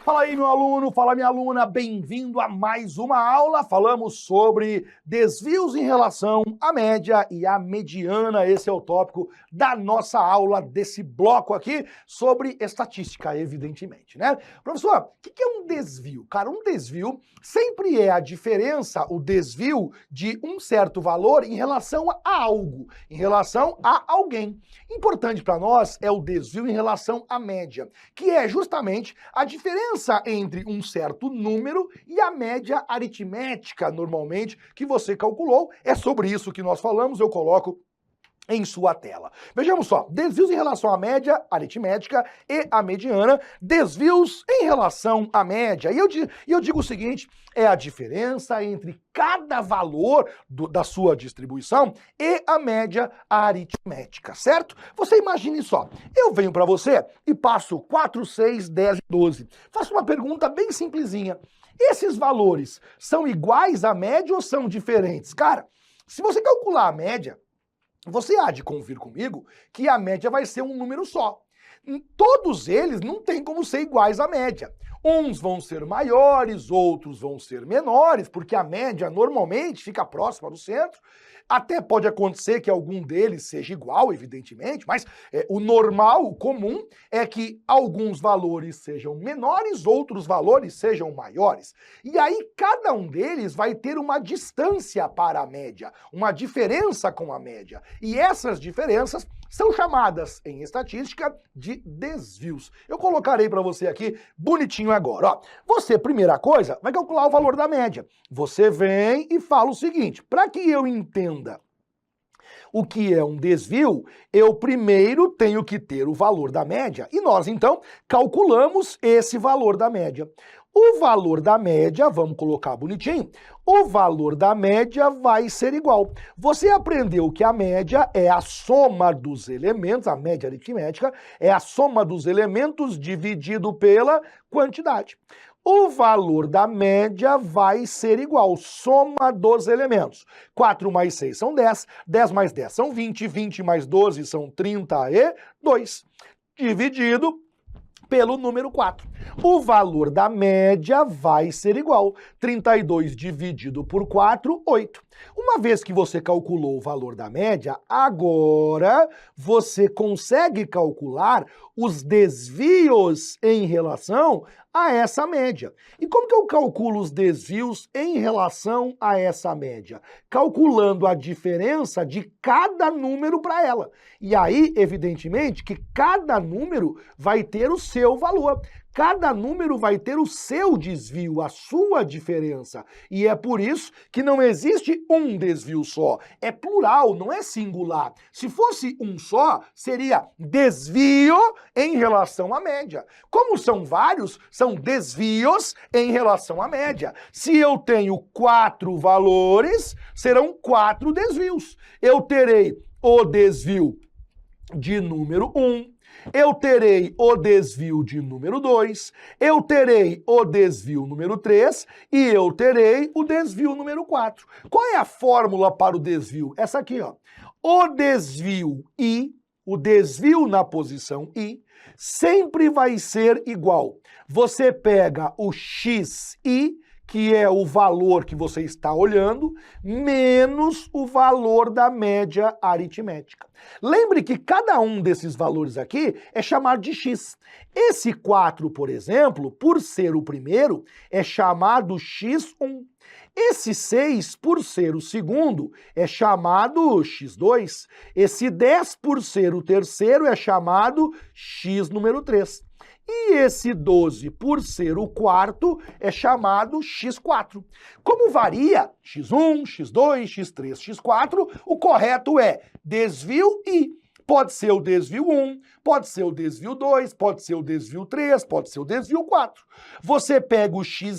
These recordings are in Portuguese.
Fala aí, meu aluno, fala minha aluna, bem-vindo a mais uma aula. Falamos sobre desvios em relação à média e à mediana. Esse é o tópico da nossa aula, desse bloco aqui, sobre estatística, evidentemente, né? Professor, o que é um desvio? Cara, um desvio sempre é a diferença, o desvio de um certo valor em relação a algo, em relação a alguém. Importante para nós é o desvio em relação à média, que é justamente a diferença entre um certo número e a média aritmética, normalmente, que você calculou. É sobre isso que nós falamos, eu coloco em sua tela. Vejamos só, desvios em relação à média aritmética e à mediana, desvios em relação à média. E eu digo o seguinte, é a diferença entre cada valor da sua distribuição e a média aritmética, certo? Você imagine só, eu venho para você e passo 4, 6, 10 e 12. Faço uma pergunta bem simplesinha. Esses valores são iguais à média ou são diferentes? Cara, se você calcular a média, você há de convir comigo que a média vai ser um número só. Todos eles não têm como ser iguais à média. Uns vão ser maiores, outros vão ser menores, porque a média normalmente fica próxima do centro. Até pode acontecer que algum deles seja igual, evidentemente, mas o normal, o comum, é que alguns valores sejam menores, outros valores sejam maiores. E aí cada um deles vai ter uma distância para a média, uma diferença com a média. E essas diferenças são chamadas em estatística de desvios. Eu colocarei para você aqui bonitinho agora. Ó, você, primeira coisa, vai calcular o valor da média. Você vem e fala o seguinte, para que eu entenda o que é um desvio, eu primeiro tenho que ter o valor da média. E nós, então, calculamos esse valor da média. O valor da média, vamos colocar bonitinho, o valor da média vai ser igual. Você aprendeu que a média é a soma dos elementos, a média aritmética, é a soma dos elementos dividido pela quantidade. O valor da média vai ser igual, soma dos elementos. 4 mais 6 são 10, 10 mais 10 são 20, 20 mais 12 são 32, dividido pelo número 4. O valor da média vai ser igual. 32 dividido por 4, 8. Uma vez que você calculou o valor da média, agora você consegue calcular os desvios em relação a essa média. E como que eu calculo os desvios em relação a essa média? Calculando a diferença de cada número para ela. E aí, evidentemente, que cada número vai ter o seu valor. Cada número vai ter o seu desvio, a sua diferença. E é por isso que não existe um desvio só. É plural, não é singular. Se fosse um só, seria desvio em relação à média. Como são vários, são desvios em relação à média. Se eu tenho 4 valores, serão 4 desvios. Eu terei o desvio de número 1, eu terei o desvio de número 2, eu terei o desvio número 3 e eu terei o desvio número 4. Qual é a fórmula para o desvio? Essa aqui, ó. O desvio I, o desvio na posição I, sempre vai ser igual. Você pega o xi, que é o valor que você está olhando, menos o valor da média aritmética. Lembre que cada um desses valores aqui é chamado de x. Esse 4, por exemplo, por ser o primeiro, é chamado x1. Esse 6, por ser o segundo, é chamado x2. Esse 10, por ser o terceiro, é chamado x número 3. E esse 12, por ser o quarto, é chamado x4. Como varia x1, x2, x3, x4, o correto é desvio I. Pode ser o desvio 1, pode ser o desvio 2, pode ser o desvio 3, pode ser o desvio 4. Você pega o xi,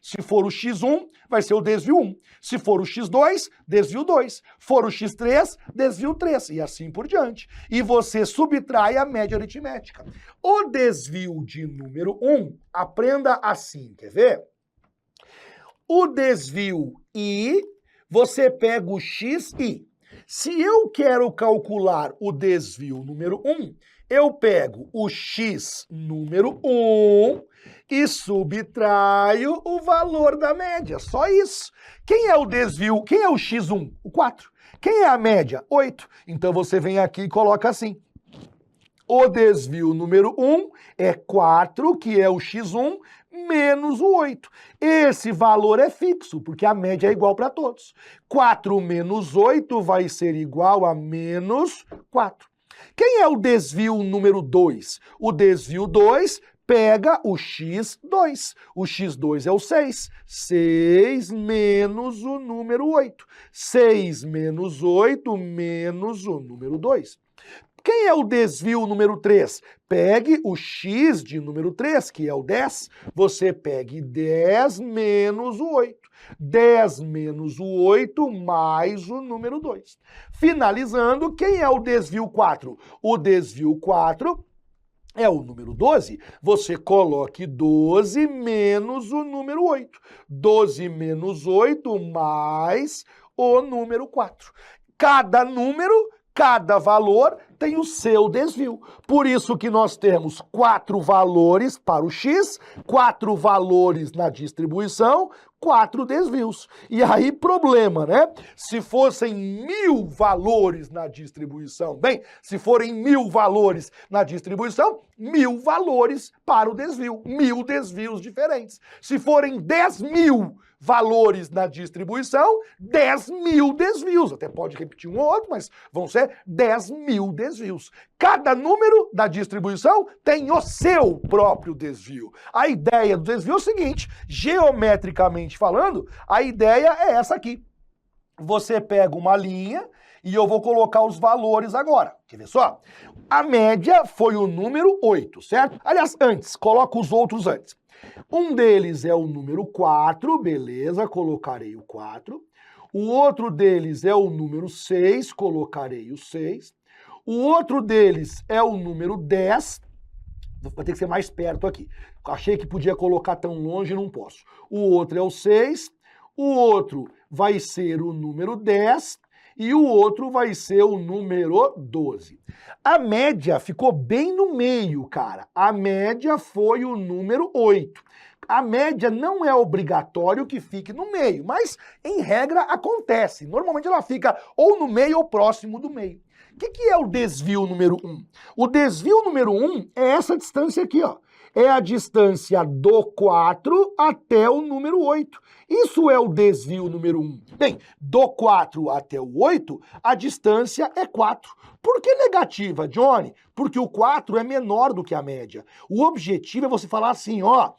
se for o x1, vai ser o desvio 1. Se for o x2, desvio 2. For o x3, desvio 3. E assim por diante. E você subtrai a média aritmética. O desvio de número 1, aprenda assim, quer ver? O desvio I, você pega o xi. Se eu quero calcular o desvio número 1, Eu pego o x número 1 e subtraio o valor da média. Só isso. Quem é o desvio? Quem é o x1? O 4. Quem é a média? 8. Então você vem aqui e coloca assim. O desvio número 1 é 4, que é o x1, menos o 8. Esse valor é fixo, porque a média é igual para todos. 4 menos 8 vai ser igual a menos 4. Quem é o desvio número 2? O desvio 2 pega o x2. O x2 é o 6. 6 menos o número 8. 6 menos 8 menos o número 2. Quem é o desvio número 3? Pegue o x de número 3, que é o 10. Você pegue 10 menos o 8. 10 menos o 8 mais o número 2. Finalizando, quem é o desvio 4? O desvio 4 é o número 12. Você coloque 12 menos o número 8. 12 menos 8 mais o número 4. Cada número, cada valor tem o seu desvio. Por isso que nós temos 4 valores para o x, 4 valores na distribuição, 4 desvios. E aí, problema, né? Se fossem 1000 valores na distribuição, bem, se forem 1000 valores na distribuição, 1000 valores para o desvio, 1000 desvios diferentes. Se forem 10.000 valores na distribuição, 10.000 desvios. Até pode repetir um ou outro, mas vão ser 10.000 desvios. Cada número da distribuição tem o seu próprio desvio. A ideia do desvio é o seguinte, geometricamente falando, a ideia é essa aqui. Você pega uma linha e eu vou colocar os valores agora. Quer ver só? A média foi o número 8, certo? Aliás, antes, coloca os outros antes. Um deles é o número 4, beleza, colocarei o 4. O outro deles é o número 6, colocarei o 6. O outro deles é o número 10. Vai ter que ser mais perto aqui. Achei que podia colocar tão longe, não posso. O outro é o 6. O outro vai ser o número 10. E o outro vai ser o número 12. A média ficou bem no meio, cara. A média foi o número 8. A média não é obrigatório que fique no meio, mas em regra acontece. Normalmente ela fica ou no meio ou próximo do meio. O que é o desvio número 1? O desvio número 1 é essa distância aqui, ó. É a distância do 4 até o número 8. Isso é o desvio número 1. Bem, do 4 até o 8, a distância é 4. Por que negativa, Johnny? Porque o 4 é menor do que a média. O objetivo é você falar assim, ó,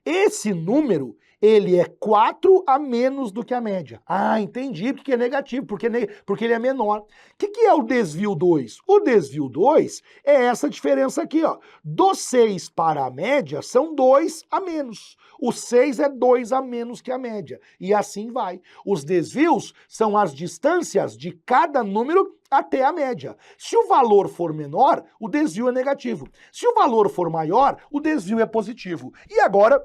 esse número, ele é 4 a menos do que a média. Ah, entendi, porque é negativo, porque ele é menor. O que é o desvio 2? O desvio 2 é essa diferença aqui, ó. Do 6 para a média são 2 a menos. O 6 é 2 a menos que a média. E assim vai. Os desvios são as distâncias de cada número até a média. Se o valor for menor, o desvio é negativo. Se o valor for maior, o desvio é positivo. E agora,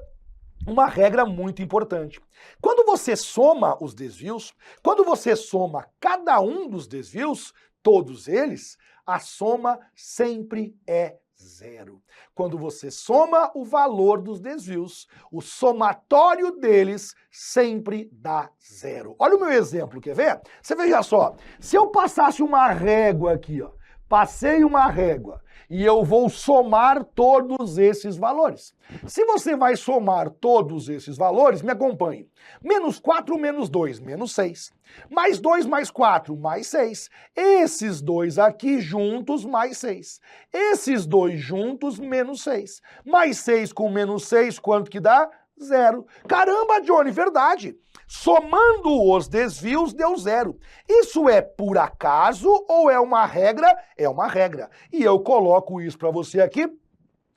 uma regra muito importante. Quando você soma os desvios, quando você soma cada um dos desvios, todos eles, a soma sempre é 0. Quando você soma o valor dos desvios, o somatório deles sempre dá 0. Olha o meu exemplo, quer ver? Você veja só, se eu passasse uma régua aqui, ó, passei uma régua, e eu vou somar todos esses valores. Se você vai somar todos esses valores, me acompanhe. Menos 4 menos 2, menos 6. Mais 2 mais 4, mais 6. Esses dois aqui juntos, mais 6. Esses dois juntos, menos 6. Mais 6 com menos 6, quanto que dá? 0. Caramba, Johnny, verdade. Somando os desvios, deu 0. Isso é por acaso ou é uma regra? É uma regra. E eu coloco isso para você aqui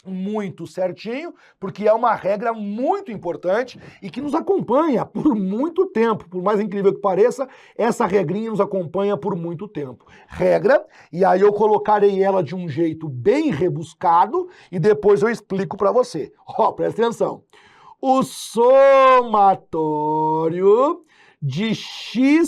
muito certinho, porque é uma regra muito importante e que nos acompanha por muito tempo. Por mais incrível que pareça, essa regrinha nos acompanha por muito tempo. Regra, e aí eu colocarei ela de um jeito bem rebuscado e depois eu explico para você. Ó, presta atenção. O somatório de xi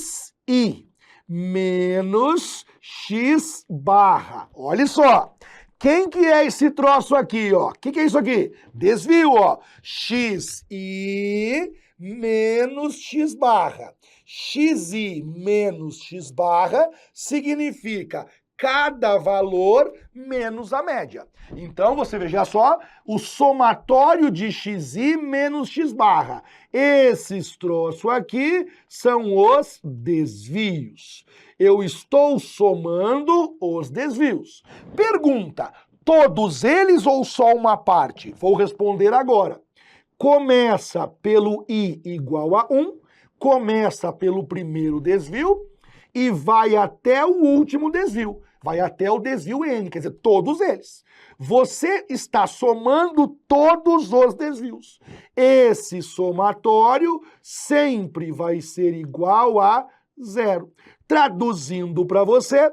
menos x barra. Olha só, Quem que é esse troço aqui, ó? O que é isso aqui? Desvio, ó. Xi menos x barra. Xi menos x barra significa cada valor menos a média. Então, você veja só, o somatório de xi menos x barra. Esses troços aqui são os desvios. Eu estou somando os desvios. Pergunta, todos eles ou só uma parte? Vou responder agora. Começa pelo i igual a 1, começa pelo primeiro desvio e vai até o último desvio. Vai até o desvio n, quer dizer, todos eles. Você está somando todos os desvios. Esse somatório sempre vai ser igual a 0. Traduzindo para você,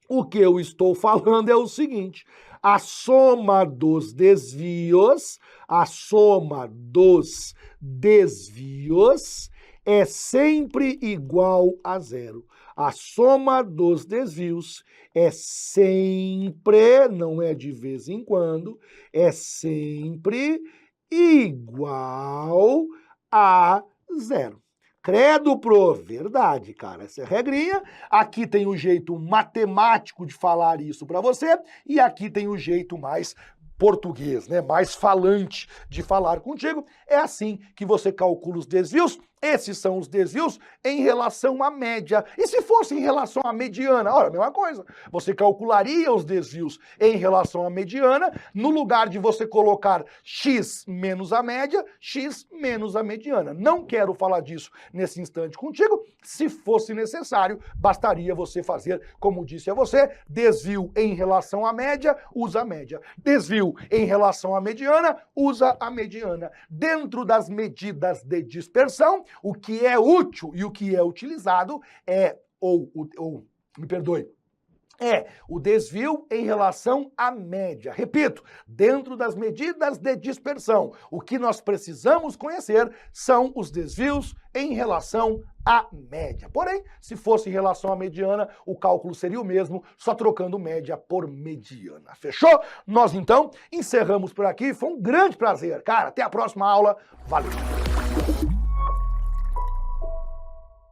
o que eu estou falando é o seguinte: a soma dos desvios é sempre igual a 0. A soma dos desvios é sempre, não é de vez em quando, é sempre igual a 0. Credo pro, verdade, cara, essa é a regrinha. Aqui tem o jeito matemático de falar isso para você e aqui tem o jeito mais português, né, mais falante de falar contigo. É assim que você calcula os desvios. Esses são os desvios em relação à média. E se fosse em relação à mediana? Ora, a mesma coisa. Você calcularia os desvios em relação à mediana, no lugar de você colocar x menos a média, x menos a mediana. Não quero falar disso nesse instante contigo. Se fosse necessário, bastaria você fazer, como disse a você, desvio em relação à média, usa a média. Desvio em relação à mediana, usa a mediana. Dentro das medidas de dispersão, o que é útil e o que é utilizado é, é o desvio em relação à média. Repito, dentro das medidas de dispersão, o que nós precisamos conhecer são os desvios em relação à média. Porém, se fosse em relação à mediana, o cálculo seria o mesmo, só trocando média por mediana. Fechou? Nós, então, encerramos por aqui. Foi um grande prazer. Cara, até a próxima aula. Valeu!